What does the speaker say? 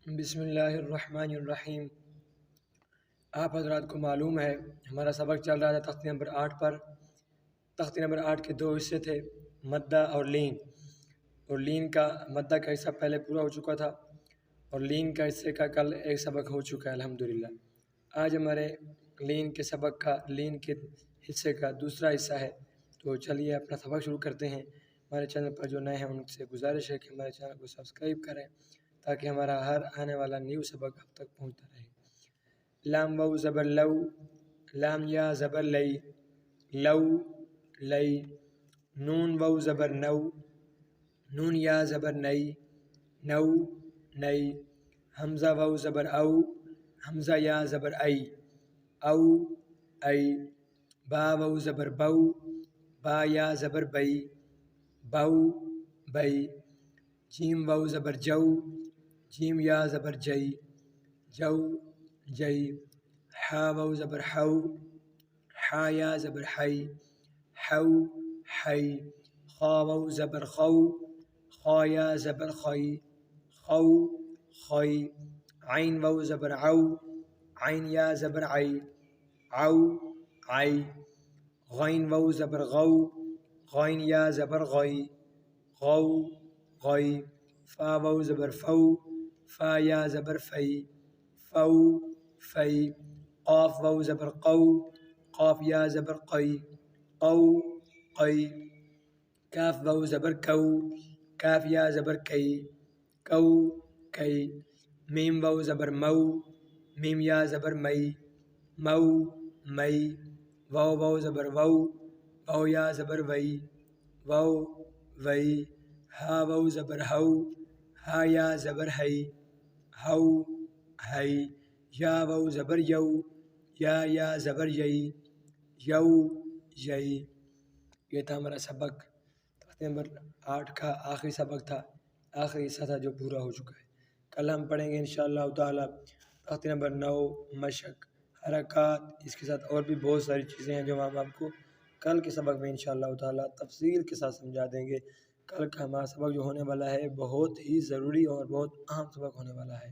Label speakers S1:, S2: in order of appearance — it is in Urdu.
S1: بسم اللہ الرحمن الرحیم۔ آپ حضرات کو معلوم ہے ہمارا سبق چل رہا تھا تختی نمبر 8 پر۔ تختی نمبر 8 کے 2 حصے تھے، مدہ اور لین۔ اور لین کا مدہ کا حصہ پہلے پورا ہو چکا تھا اور لین کا حصے کا کل ایک سبق ہو چکا ہے الحمدللہ۔ آج ہمارے لین کے سبق کا لین کے حصے کا دوسرا حصہ ہے، تو چلیے اپنا سبق شروع کرتے ہیں۔ ہمارے چینل پر جو نئے ہیں ان سے گزارش ہے کہ ہمارے چینل کو سبسکرائب کریں تاکہ ہمارا ہر آنے والا نیو سبق آپ تک پہنچتا رہے۔ لام واو زبر لو، لام یا زبر لئی، لو لئی۔ نون واو زبر نو، نون یا زبر نئی، نو نئی۔ حمزہ واو زبر او، حمزہ یا زبر ای، او ای۔ با واو زبر بو، با یا زبر بئی، بو بئی۔ جیم واو زبر جو، جیم یا زبر جئی، جو جئی۔ حا واو زبر حو، حا یا زبر حی، حو حی۔ خا واو زبر خو، خا یا زبر خی، خو خی۔ عین واو زبر عو، عین یا زبر عی، عو عی۔ غین واو زبر غو، غین یا زبر غی، غو غی۔ فا واو زبر فو، فا یا زبر فی، فو فی۔ قاف واو زبر قو، قاف یا زبر قی، قو قی۔ کاف واو زبر کو، کاف یا زبر کئی، کو کئی۔ میم واو زبر مو، میم یا زبر مئی، مو مئی۔ واو واو زبر وو، واو یا زبر وئی، وو وئی۔ ہا واو زبر ہو، ہا یا زبر ہئی، ہو ہئی۔ یا واو زبر یو، یا زبر یئی، یو یئی۔ یہ تھا ہمارا سبق، تختی نمبر 8 کا آخری سبق تھا، آخری حصہ تھا جو پورا ہو چکا ہے۔ کل ہم پڑھیں گے انشاءاللہ تعالی تختی نمبر 9 مشق، حرکات، اس کے ساتھ اور بھی بہت ساری چیزیں ہیں جو ہم آپ کو کل کے سبق میں انشاءاللہ تعالی تفصیل کے ساتھ سمجھا دیں گے۔ کل کا ہمارا سبق جو ہونے والا ہے بہت ہی ضروری اور بہت اہم سبق ہونے والا ہے۔